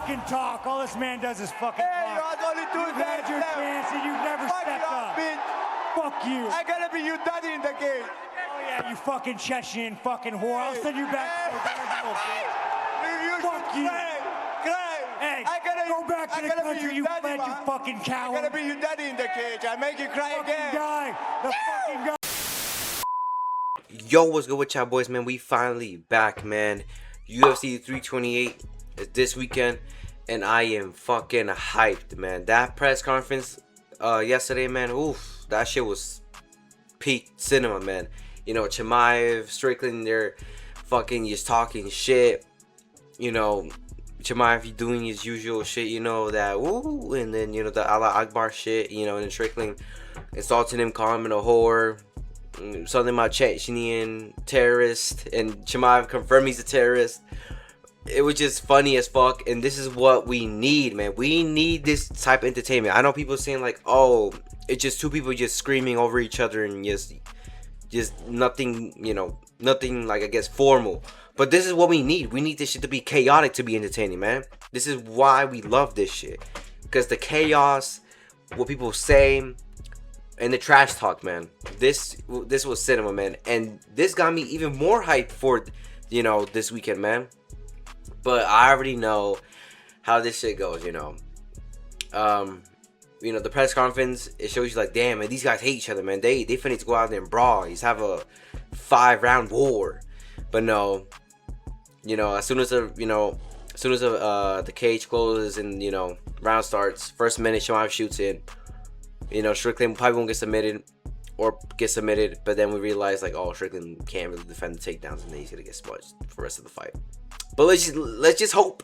fucking talk. All this man does is fucking Hey, you talk. had only two You've had days your left. chance and you've never Fuck stepped you, up. bitch. Fuck you. I gotta be your daddy in the cage. Oh yeah, you fucking Chechen fucking whore. I'll send you back to Daredevil, bitch. Fuck you. Craig, Hey, I gotta go back to I the gotta be country, your you daddy, fled, you man. fucking I coward. gotta be your daddy in the cage. I make you cry Fucking again. guy. The fucking guy. Yo, what's good with y'all boys, man? We finally back, man. UFC 328 is this weekend, and I am fucking hyped, man. That press conference yesterday, man, oof, that shit was peak cinema, man. You know, Chimaev, Strickland, they're fucking just talking shit. You know, Chimaev doing his usual shit, you know, that woo, and then, you know, the Allah Akbar shit, you know, and then Strickland insulting him, calling him a whore. Something about Chechenian terrorist, and Chimaev confirmed he's a terrorist. It was just funny as fuck, and this is what we need, man. We need this type of entertainment. I know people saying like, oh, it's just two people just screaming over each other and just nothing, you know, nothing like, I guess, formal. But this is what we need. We need this shit to be chaotic to be entertaining, man. This is why we love this shit, because the chaos, what people say, and the trash talk, man. This was cinema, man, and this got me even more hyped for, you know, this weekend, man. But I already know how this shit goes, you know. You know, the press conference, it shows you like, damn, man, these guys hate each other, man. They finna go out there and brawl. He's have a 5-round war. But no, you know, as soon as the cage closes and, you know, round starts, first minute, Chimaev shoots in. You know, Strickland probably won't get submitted, but then we realize like, oh, Strickland can't really defend the takedowns, and then he's gonna get smudged for the rest of the fight. But let's just hope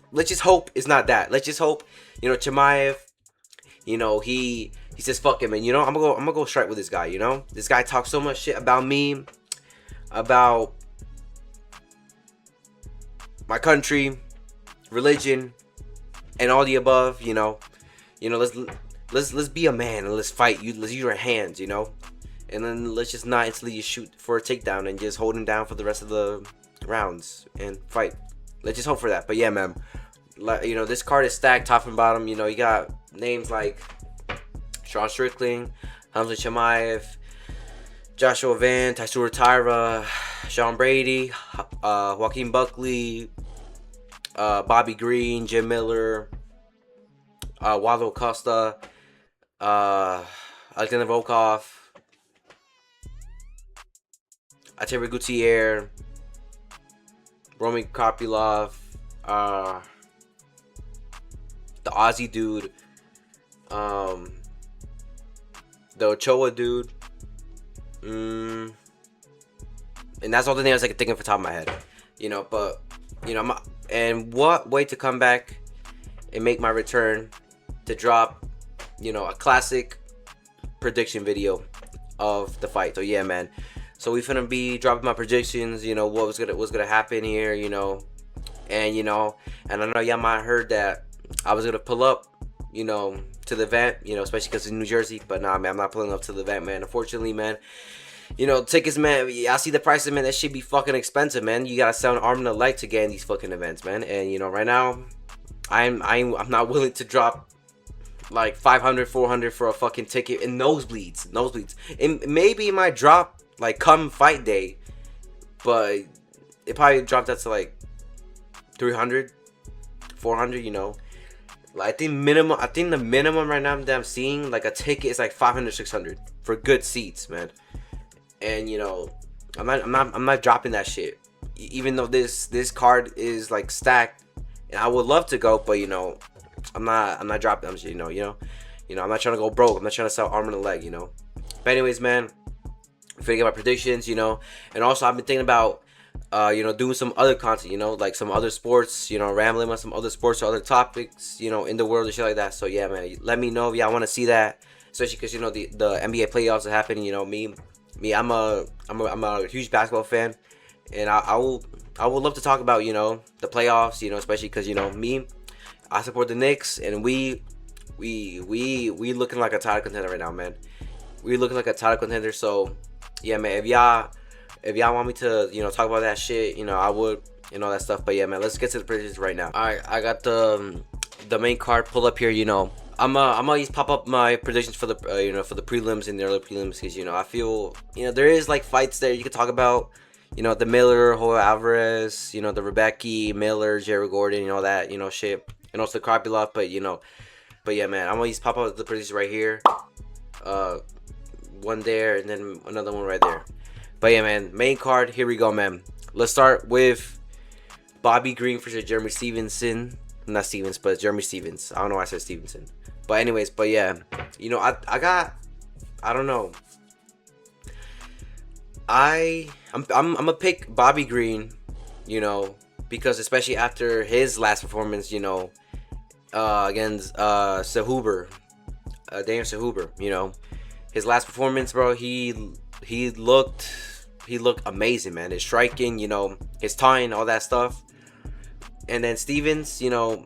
it's not that. Let's just hope, you know, Chimaev, you know, he says fuck him, and you know, I'm gonna go strike with this guy. You know, this guy talks so much shit about me, about my country, religion, and all the above. You know, let's be a man and let's fight. Let's use our hands, you know, and then let's just not instantly shoot for a takedown and just hold him down for the rest of the rounds and fight. Let's just hope for that. But yeah, man, you know, this card is stacked top and bottom. You know, you got names like Sean Strickland, Hamza Chimaev, Joshua Van, Taisura Tyra, Sean Brady, Joaquin Buckley, Bobby Green, Jim Miller, Waldo Costa, Alexander Volkov, Arturo Gutierrez, Roman Kopylov, the Aussie dude, the Ochoa dude, and that's all the names I can think of off the top of my head, you know. But you know, and what way to come back and make my return to drop, you know, a classic prediction video of the fight. So yeah, man. So we finna be dropping my predictions, you know, what's gonna happen here, you know, and I know y'all might have heard that I was gonna pull up, you know, to the event, you know, especially because it's New Jersey. But nah, man, I'm not pulling up to the event, man. Unfortunately, man, you know, tickets, man, I see the prices, man. That shit be fucking expensive, man. You gotta sell an arm and a leg to get in these fucking events, man. And you know, right now, I'm not willing to drop like 500, 400 for a fucking ticket in nosebleeds. And maybe it might drop like come fight day, but it probably dropped that to like 300, 400, you know. Like, I think the minimum right now that I'm seeing, like, a ticket is like 500, 600 for good seats, man. And you know, I'm not dropping that shit, even though this card is like stacked, and I would love to go, but you know, I'm not dropping them shit, you know, I'm not trying to go broke. I'm not trying to sell arm and a leg, you know. But anyways, man, I'm finna get my predictions, you know, and also I've been thinking about, you know, doing some other content, you know, like some other sports, you know, rambling on some other sports or other topics, you know, in the world and shit like that. So yeah, man, let me know if y'all want to see that, especially because, you know, the NBA playoffs are happening. You know, me, I'm a huge basketball fan, and I would love to talk about, you know, the playoffs, you know, especially because, you know, me, I support the Knicks, and we looking like a title contender right now, man. We looking like a title contender. So yeah, man, if y'all want me to, you know, talk about that shit, you know, I would, and all that stuff. But yeah, man, let's get to the predictions right now. All right, I got the the main card pull up here, you know, I'm always pop up my predictions for the you know, for the prelims and the early prelims, because you know, I feel, you know, there is like fights there you could talk about, you know, the Miller, Joel Alvarez, you know, the Rebecca, Miller, Jared Gordon, you know, that, you know, shit, and also Krapilov, but you know, but yeah, man, I'm always pop up the predictions right here, one there and then another one right there. But yeah, man, main card, here we go, man. Let's start with Bobby Green versus Jeremy Stevenson. Not Stevens, but Jeremy Stevens. I don't know why I said Stevenson. But anyways, but yeah, you know, I don't know. I'm gonna pick Bobby Green, you know, because especially after his last performance, you know, against Sehuber, Daniel Sehuber, you know, his last performance, bro, he looked amazing, man. His striking, you know, his tying, all that stuff. And then Stevens, you know,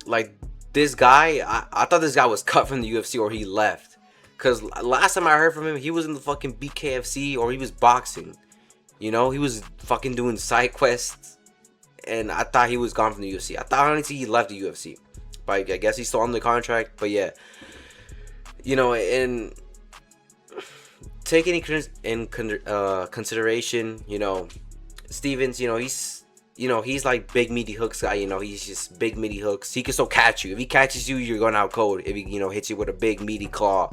like this guy, I thought this guy was cut from the UFC or he left. Because last time I heard from him, he was in the fucking BKFC or he was boxing. You know, he was fucking doing side quests. And I thought he was gone from the UFC. I thought honestly he left the UFC. But I guess he's still on the contract. But yeah, you know, and taking in consideration, you know, Stevens, you know, he's like big meaty hooks guy, you know, he's just big meaty hooks. He can still catch you. If he catches you, you're going out cold. If he, you know, hits you with a big meaty claw,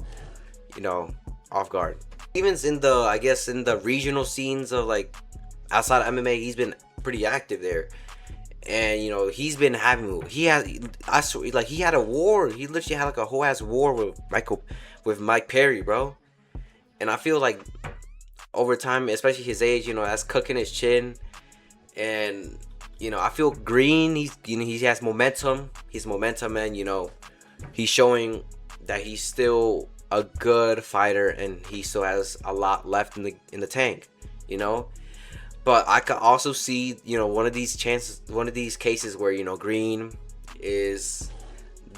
you know, off guard. Even in the, I guess, in the regional scenes of like outside of MMA, he's been pretty active there. And you know, he's been having, he had a war. He literally had like a whole ass war with Mike Perry, bro. And I feel like over time, especially his age, you know, that's cooking his chin. And you know, I feel Green, he has momentum. He's momentum, man. You know, he's showing that he's still a good fighter and he still has a lot left in the tank, you know. But I could also see, you know, one of these cases where, you know, Green is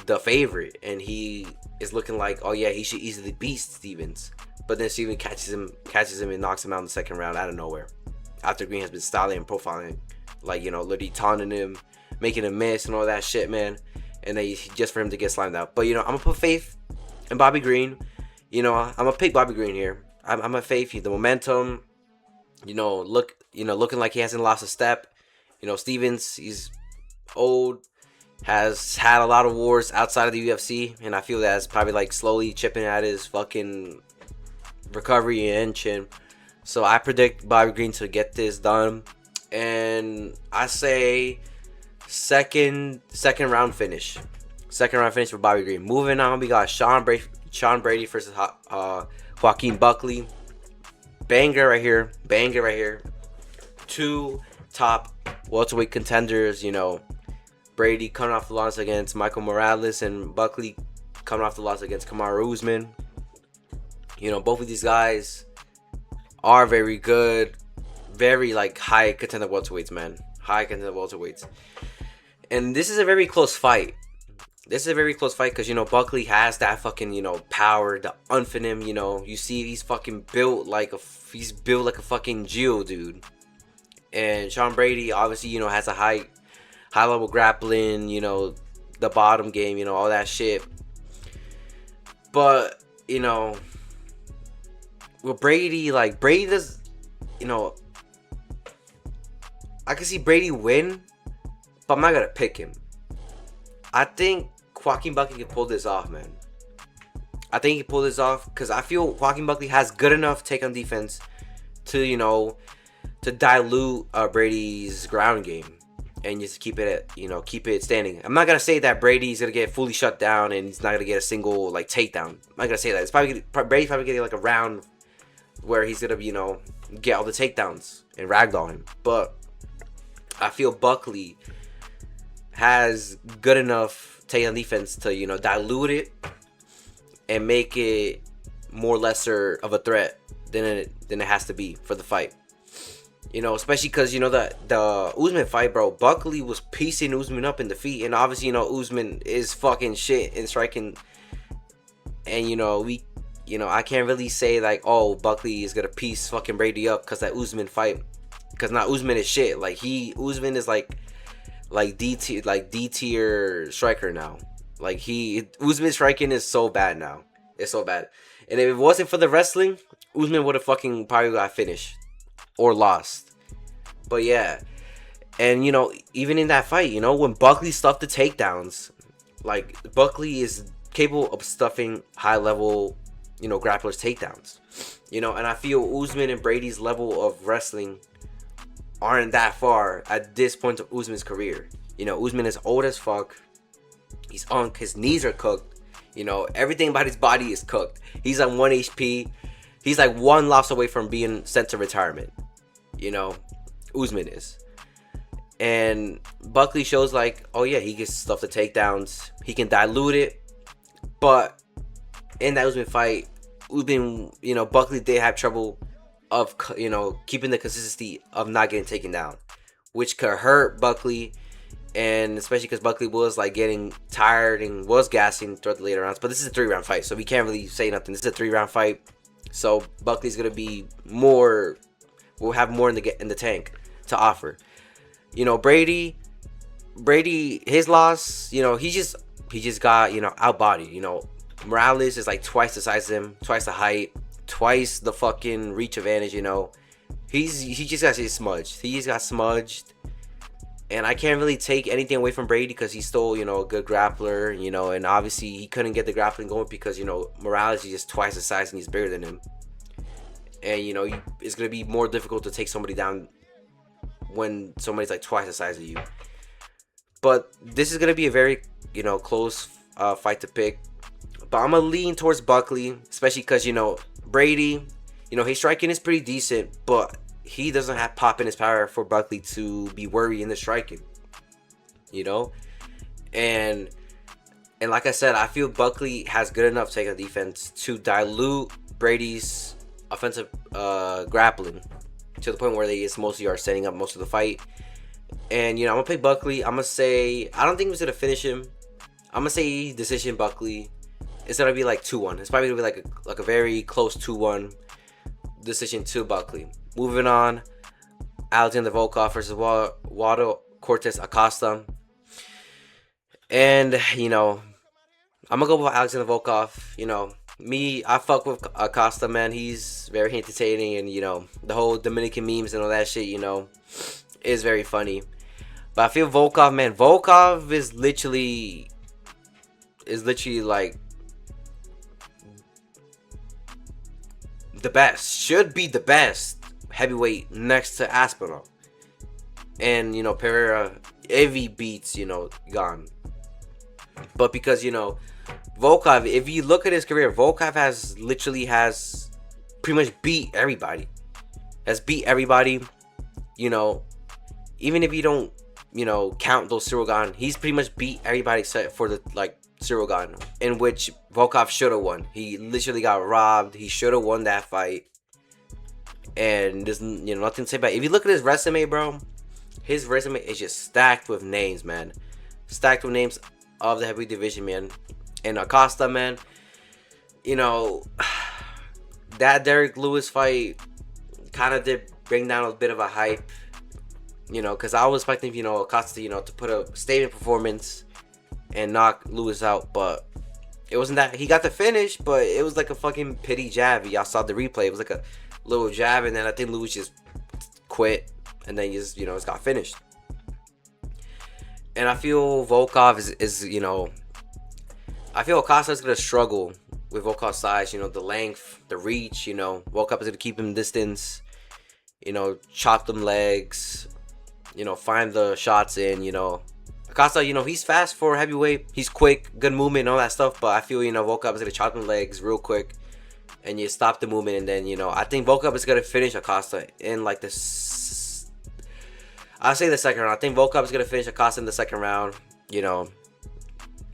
the favorite and he is looking like, oh yeah, he should easily beat Stevens. But then Steven catches him and knocks him out in the second round out of nowhere. After Green has been styling and profiling, like, you know, literally taunting him, making him miss and all that shit, man. And then just for him to get slimed out. But, you know, I'm going to put faith in Bobby Green. You know, I'm going to pick Bobby Green here. I'm going to faith the momentum, you know, looking like he hasn't lost a step. You know, Stevens, he's old, has had a lot of wars outside of the UFC. And I feel that's probably like slowly chipping at his fucking recovery and chin. So I predict Bobby Green to get this done, and I say second round finish. Second round finish for Bobby Green. Moving on, we got Sean Brady versus Joaquin Buckley. Banger right here. Two top welterweight contenders. You know, Brady coming off the loss against Michael Morales, and Buckley coming off the loss against Kamaru Usman. You know, both of these guys are very good, very like high contender welterweights, man. High contender welterweights. And this is a very close fight. Because, you know, Buckley has that fucking, you know, power, the unf in him, you know. You see he's fucking built like a fucking Geodude. And Sean Brady obviously, you know, has a high level grappling, you know, the bottom game, you know, all that shit. But, you know, with Brady does, you know, I can see Brady win, but I'm not gonna pick him. I think Joaquin Buckley can pull this off, man. I think he can pull this off because I feel Joaquin Buckley has good enough take on defense to, you know, to dilute Brady's ground game and just keep it standing. I'm not gonna say that Brady's gonna get fully shut down and he's not gonna get a single like takedown. I'm not gonna say that. It's Brady's probably getting like a round where he's gonna, you know, get all the takedowns and ragdoll him. But I feel Buckley has good enough takedown defense to, you know, dilute it and make it more lesser of a threat than it has to be for the fight. You know, especially because, you know, the Usman fight, bro, Buckley was piecing Usman up in the feet, and obviously, you know, Usman is fucking shit in striking, and you know, I can't really say like, oh, Buckley is gonna piece fucking Brady up because that Usman fight, because not Usman is shit. Like Usman is like like D tier striker now. Like Usman's striking is so bad now. It's so bad. And if it wasn't for the wrestling, Usman would have fucking probably got finished or lost. But yeah. And, you know, even in that fight, you know, when Buckley stuffed the takedowns, like, Buckley is capable of stuffing high-level, you know, grapplers' takedowns. You know, and I feel Usman and Brady's level of wrestling aren't that far at this point of Usman's career. You know, Usman is old as fuck. He's his knees are cooked. You know, everything about his body is cooked. He's on 1 HP. He's like one loss away from being sent to retirement. You know, Usman is. And Buckley shows like, oh yeah, he gets stuff the takedowns. He can dilute it. But in that Usman fight, Usman, you know, Buckley did have trouble of, you know, keeping the consistency of not getting taken down, which could hurt Buckley. And especially because Buckley was like getting tired and was gassing throughout the later rounds. But this is a 3-round fight, so we can't really say nothing. This is a 3-round fight, so Buckley's gonna be more. Will have more in the tank to offer. You know, Brady, his loss. You know, he just got, you know, outbodied. You know, Morales is like twice the size of him, twice the height, twice the fucking reach advantage. You know, he just got smudged. He just got smudged. And I can't really take anything away from Brady because he's still, you know, a good grappler, you know, and obviously he couldn't get the grappling going because, you know, Morales is just twice the size and he's bigger than him. And, you know, it's going to be more difficult to take somebody down when somebody's like twice the size of you. But this is going to be a very, you know, close fight to pick. But I'm going to lean towards Buckley, especially because, you know, Brady, you know, his striking is pretty decent, but he doesn't have pop in his power for Buckley to be worried in the striking, you know? And like I said, I feel Buckley has good enough take on defense to dilute Brady's offensive grappling to the point where they just mostly are setting up most of the fight. And, you know, I'm going to pick Buckley. I'm going to say, I don't think he's going to finish him. I'm going to say decision Buckley. It's going to be like 2-1. It's probably going to be like a very close 2-1 decision to Buckley. Moving on, Alexander Volkov versus Waldo Cortez Acosta. And, you know, I'm going to go with Alexander Volkov. You know, I fuck with Acosta, man. He's very entertaining. And, you know, the whole Dominican memes and all that shit, you know, is very funny. But I feel Volkov, man. Volkov is literally like the best. Should be the best heavyweight next to Aspinall. And, you know, Pereira, if he beats, you know, gone. But because, you know, Volkov, if you look at his career, Volkov has pretty much beat everybody. Has beat everybody. You know, even if you don't, you know, count those Ciryl, he's pretty much beat everybody except for the, like, Ciryl, in which Volkov should have won. He literally got robbed. He should have won that fight. And there's, you know, nothing to say about it. If you look at his resume, bro, his resume is just stacked with names, man. Stacked with names of the heavyweight division, man. And Acosta, man, you know, that Derek Lewis fight kind of did bring down a bit of a hype, you know, because I was expecting, you know, Acosta, you know, to put a statement performance and knock Lewis out, but it wasn't that. He got the finish, but it was like a fucking pity jab. Y'all saw the replay. It was like a little jab, and then I think Lewis just quit, and then he just, you know, just got finished. And I feel Volkov is you know, I feel Acosta's gonna struggle with Volkov's size, you know, the length, the reach, you know. Volkov is gonna keep him distance, you know, chop them legs, you know, find the shots in, you know. Acosta, you know, he's fast for heavyweight, he's quick, good movement and all that stuff, but I feel, you know, Volkov is gonna chop them legs real quick and you stop the movement, and then, you know, I think Volkov is gonna finish Acosta in like this. I'll say the second round. I think Volkov is gonna finish Acosta in the second round. You know,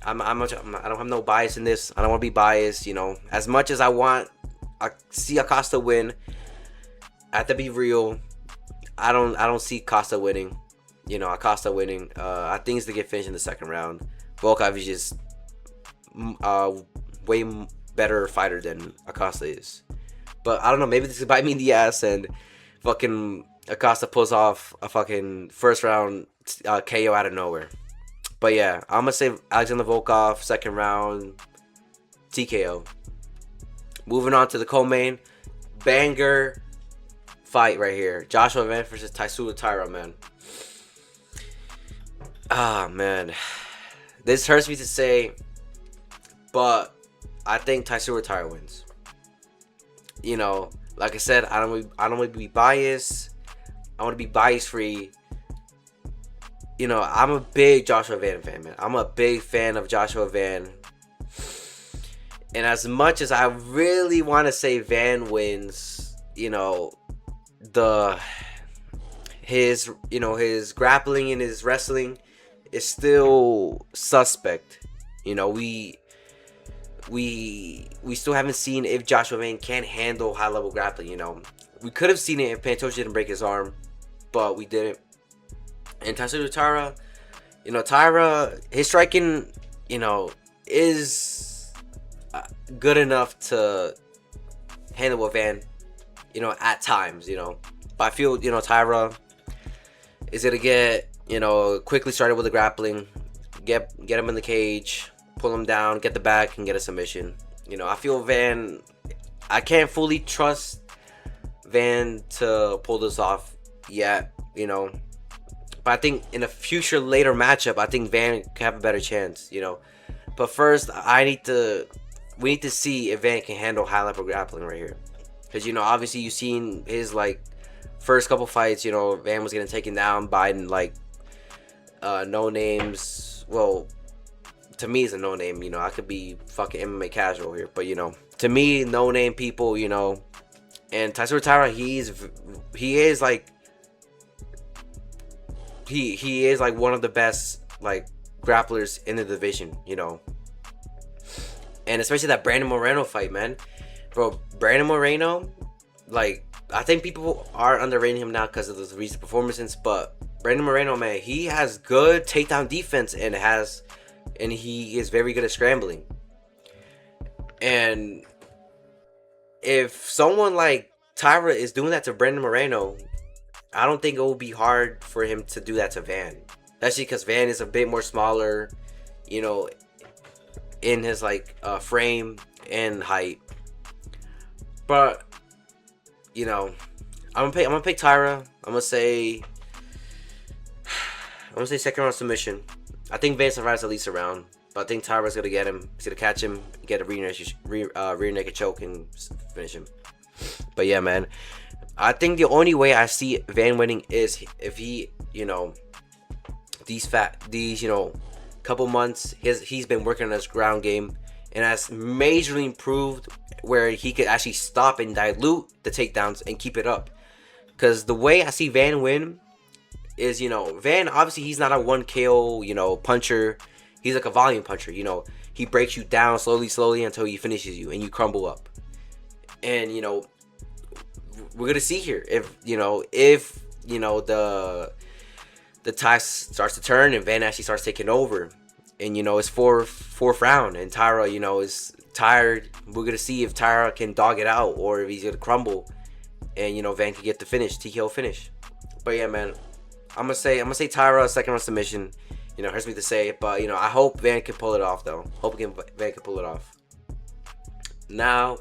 I don't have no bias in this. I don't want to be biased. You know, as much as I see Acosta win, I have to be real. I don't see Acosta winning. You know, Acosta winning. I think it's to get finished in the second round. Volkov is just way better fighter than Acosta is. But I don't know. Maybe this could bite me in the ass and fucking Acosta pulls off a fucking first round KO out of nowhere. But yeah, I'm gonna say Alexander Volkov, second round TKO. Moving on to the co-main, banger fight right here. Joshua Van versus Taisula Taira, man. Ah, man. This hurts me to say, but I think Taisula Taira wins. You know, like I said, I don't want to be biased. I want to be bias free. You know, I'm a big Joshua Van fan, man. I'm a big fan of Joshua Van. And as much as I really want to say Van wins, you know, his grappling and his wrestling is still suspect. You know, we still haven't seen if Joshua Van can handle high level grappling. You know, we could have seen it if Pantoja didn't break his arm, but we didn't. And Taisula Taira, you know, Taira, his striking, you know, is good enough to handle a Van, you know, at times, you know. But I feel, you know, Taira is gonna get, you know, quickly started with the grappling, get him in the cage, pull him down, get the back, and get a submission. You know, I feel Van, I can't fully trust Van to pull this off yet, you know. But I think in a future later matchup, I think Van can have a better chance, you know. But first, we need to see if Van can handle high level grappling right here. Because, you know, obviously you've seen his, like, first couple fights, you know, Van was getting taken down by, like, no names. Well, to me, it's a no name, you know. I could be fucking MMA casual here. But, you know, to me, no name people, you know. And Taisula Taira, he is, like, he is like one of the best like grapplers in the division, you know. And especially that Brandon Moreno fight, man. Bro, Brandon Moreno, like, I think people are underrating him now because of those recent performances, but Brandon Moreno, man, he has good takedown defense and he is very good at scrambling. And if someone like Taira is doing that to Brandon Moreno, I don't think it will be hard for him to do that to Van. Especially because Van is a bit more smaller, you know, in his like frame and height. But, you know, I'm gonna pick Taira. I'm gonna say second round submission. I think Van survives at least a round, but I think Taira's gonna get him. He's gonna catch him, get a rear naked choke, and finish him. But yeah, man. I think the only way I see Van winning is if he, you know, these you know, couple months he's been working on his ground game and has majorly improved where he could actually stop and dilute the takedowns and keep it up. Because the way I see Van win is, you know, Van, obviously he's not a 1 KO, you know, puncher. He's like a volume puncher, you know. He breaks you down slowly until he finishes you and you crumble up. And, you know, we're gonna see here if you know the tide starts to turn and Van actually starts taking over, and you know it's fourth round and Taira, you know, is tired. We're gonna see if Taira can dog it out or if he's gonna crumble, and you know Van can get the finish, TKO finish. But yeah, man, I'm gonna say Taira second round submission. You know, it hurts me to say it, but you know I hope Van can pull it off though. Van can pull it off. Now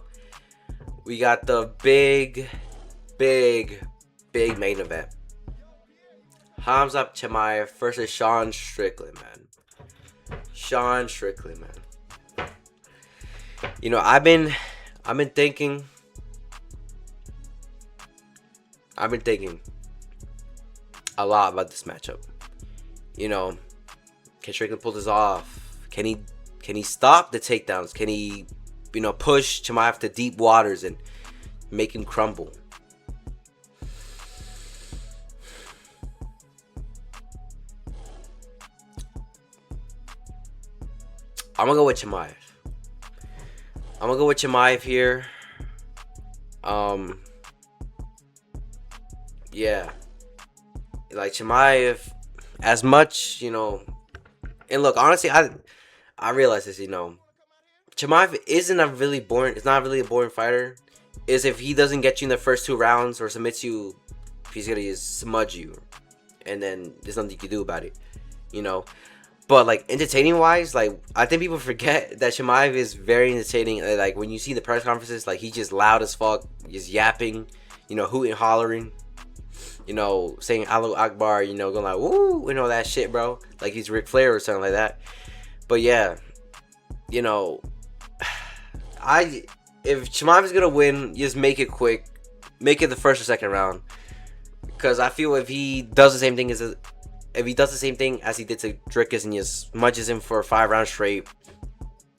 we got the big main event. Khamzat Chimaev versus Sean Strickland, man. Sean Strickland, man. You know, I've been thinking a lot about this matchup. You know, can Strickland pull this off? Can he stop the takedowns? Can he, you know, push Chimaev to deep waters and make him crumble? I'm gonna go with Chimaev here. Yeah. Like Chimaev, as much, you know, and look, honestly, I realize this, you know. Chimaev it's not really a boring fighter. Is if he doesn't get you in the first 2 rounds or submits you He's gonna just smudge you, and then there's nothing you can do about it, you know. But like entertaining wise, like I think people forget that Chimaev is very entertaining. Like when you see the press conferences, like he's just loud as fuck, just yapping, you know, hooting, hollering, you know, saying Allahu Akbar, you know, going like woo, you know, that shit, bro. Like he's Ric Flair or something like that. But yeah, you know, if Chimaev is gonna win, just make it quick, make it the first or second round, because I feel if he does the same thing as he did to Dricus and just smudges him for 5 rounds straight,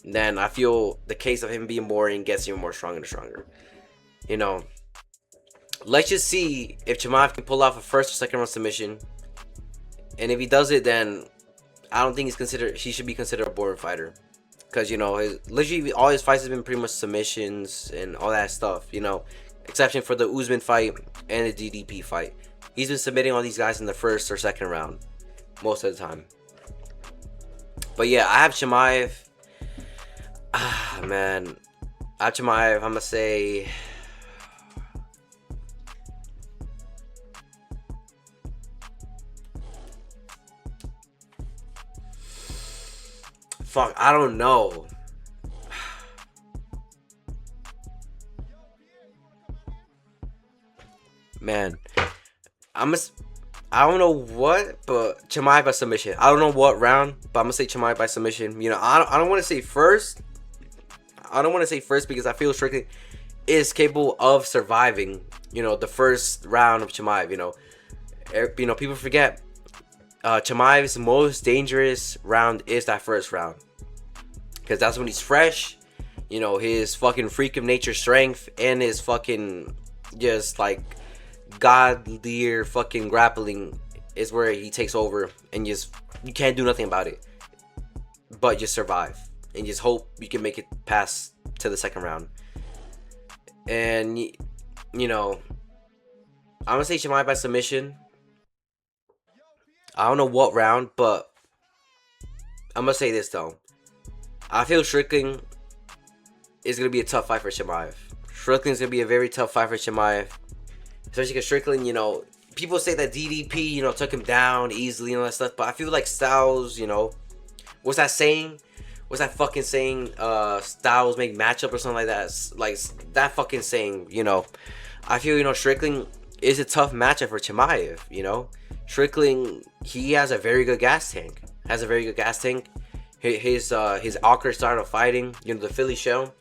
then I feel the case of him being boring gets even more stronger and stronger. You know, let's just see if Chimaev can pull off a first or second round submission, and if he does it, then I don't think he should be considered a boring fighter, because you know literally all his fights have been pretty much submissions and all that stuff. You know, exception for the Usman fight and the DDP fight. He's been submitting all these guys in the first or second round most of the time. But yeah, I have Chimaev. Man. I have Chimaev. I'm going to say... Fuck, I don't know. Man. I don't know what, but Chimaev by submission. I don't know what round, but I'm gonna say Chimaev by submission. You know, I don't want to say first. I don't want to say first because I feel Strickland is capable of surviving, you know, the first round of Chimaev. You know, people forget Chimaev's most dangerous round is that first round, because that's when he's fresh. You know, his fucking freak of nature strength and his fucking just like godlier fucking grappling is where he takes over, and just you can't do nothing about it but just survive and just hope you can make it past to the second round. And you know, I'm gonna say Chimaev by submission. I don't know what round, but I'm gonna say this though. I feel Strickland is gonna be a tough fight for Chimaev. Strickland's gonna be a very tough fight for Chimaev. Especially because Strickland, you know, people say that DDP, you know, took him down easily and all that stuff. But I feel like Styles, you know, what's that saying? What's that fucking saying? Styles make matchup or something like that. Like that fucking saying, you know. I feel, you know, Strickland is a tough matchup for Chimaev, you know. Strickland, he has a very good gas tank. His awkward style of fighting, you know, the Philly shell,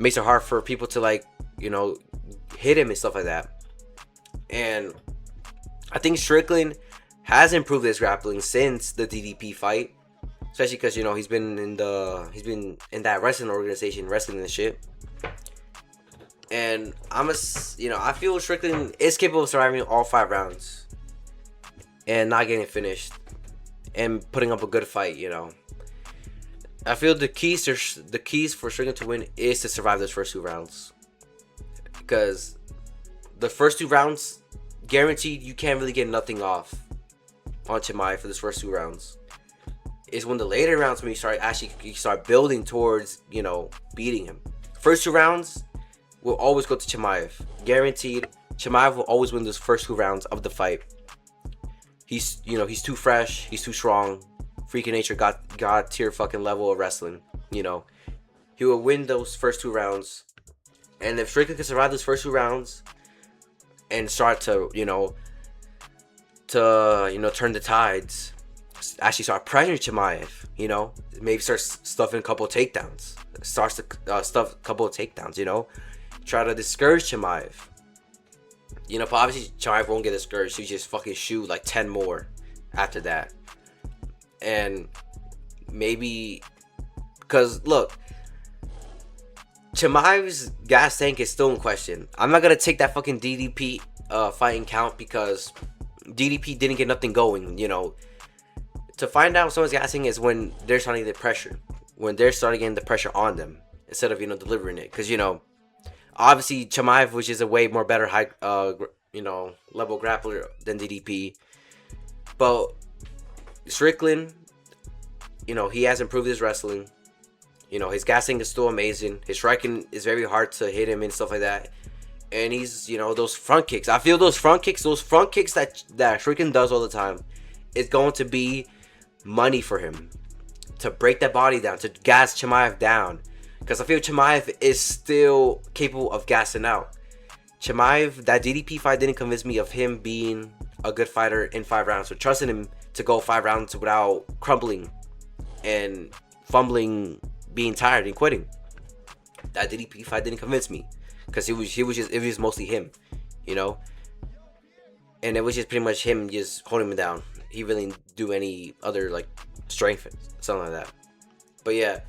makes it hard for people to, like, you know, hit him and stuff like that. And I think Strickland has improved his grappling since the DDP fight, especially because, you know, he's been in that wrestling organization, wrestling and shit. And I feel Strickland is capable of surviving all 5 rounds and not getting finished and putting up a good fight. You know, I feel the keys for Strickland to win is to survive those first 2 rounds, because the first 2 rounds, guaranteed, you can't really get nothing off on Chimaev for this first 2 rounds. It's when the later rounds when you start building towards, you know, beating him. First 2 rounds will always go to Chimaev. Guaranteed, Chimaev will always win those first 2 rounds of the fight. He's too fresh, he's too strong. Freaking nature, God tier fucking level of wrestling. You know, he will win those first 2 rounds. And if Strickland can survive those first 2 rounds and start to, turn the tides, actually start pressuring Chimaev, you know, maybe start stuffing a couple of takedowns, you know, try to discourage Chimaev, you know, but obviously Chimaev won't get discouraged. He just fucking shoot like 10 more after that. And maybe, because look, Chimaev's gas tank is still in question. I'm not gonna take that fucking DDP fighting count, because DDP didn't get nothing going. You know, to find out someone's gas tank is when they're starting to get pressure, when they're starting getting the pressure on them instead of, you know, delivering it. Because, you know, obviously Chimaev, which is a way more better high level grappler than DDP, but Strickland, you know, he has improved his wrestling. You know, his gas tank is still amazing. His striking is very hard to hit him and stuff like that. And he's, you know, those front kicks. I feel those front kicks that Shuriken does all the time is going to be money for him. To break that body down, to gas Chimaev down. Because I feel Chimaev is still capable of gassing out. Chimaev, that DDP fight didn't convince me of him being a good fighter in 5 rounds. So trusting him to go 5 rounds without crumbling and fumbling, being tired and quitting. That DDP fight didn't convince me. Because it was mostly him, you know? And it was just pretty much him just holding him down. He really didn't do any other, like, strength, something like that. But yeah,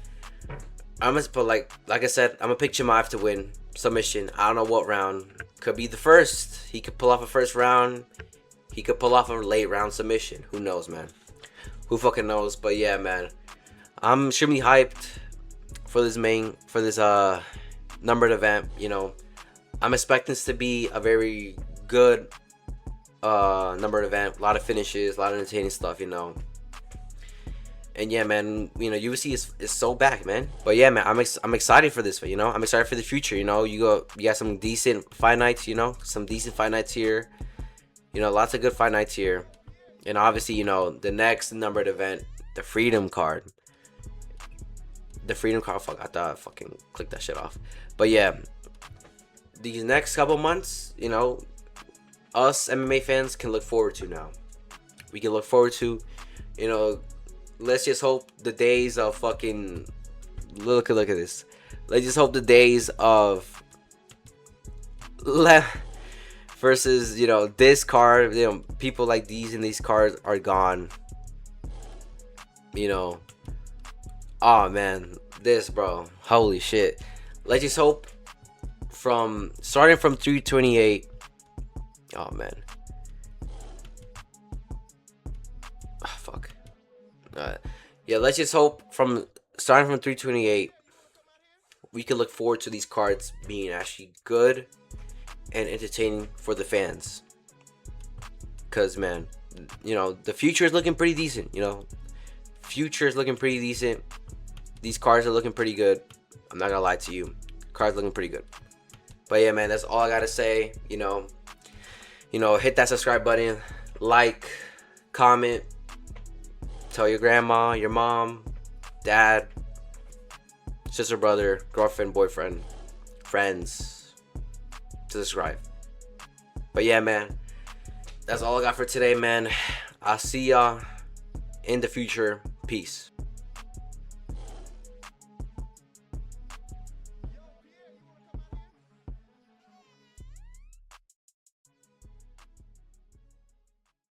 I'm gonna put, like I said, I'm gonna pick Chimaev to win submission. I don't know what round. Could be the first. He could pull off a first round. He could pull off a late round submission. Who knows, man? Who fucking knows? But yeah, man, I'm extremely hyped for this numbered event. You know, I'm expecting this to be a very good numbered event. A lot of finishes, a lot of entertaining stuff, you know. And yeah, man, you know, UFC is so back, man. But yeah, man, I'm excited for this, you know. I'm excited for the future, you know. You got some decent fight nights, you know. Some decent fight nights here. You know, lots of good fight nights here. And obviously, you know, the next numbered event, the Freedom card. The Freedom card, fuck, I thought I fucking clicked that shit off. But yeah, these next couple months, you know, us MMA fans can look forward to now. We can look forward to, you know, let's just hope the days of fucking look at this. Let's just hope the days of versus, you know, this card, you know, people like these in these cards are gone. You know, oh man, this, bro, holy shit. Let's just hope starting from 328. Oh man. Oh, fuck. Yeah, let's just hope starting from 328, we can look forward to these cards being actually good and entertaining for the fans. Cause man, you know, the future is looking pretty decent. You know, future is looking pretty decent. These cards are looking pretty good. I'm not gonna lie to you, cards looking pretty good. But yeah, man, that's all I gotta say. You know, hit that subscribe button, like, comment. Tell your grandma, your mom, dad, sister, brother, girlfriend, boyfriend, friends to subscribe. But yeah, man, that's all I got for today, man. I'll see y'all in the future. Peace.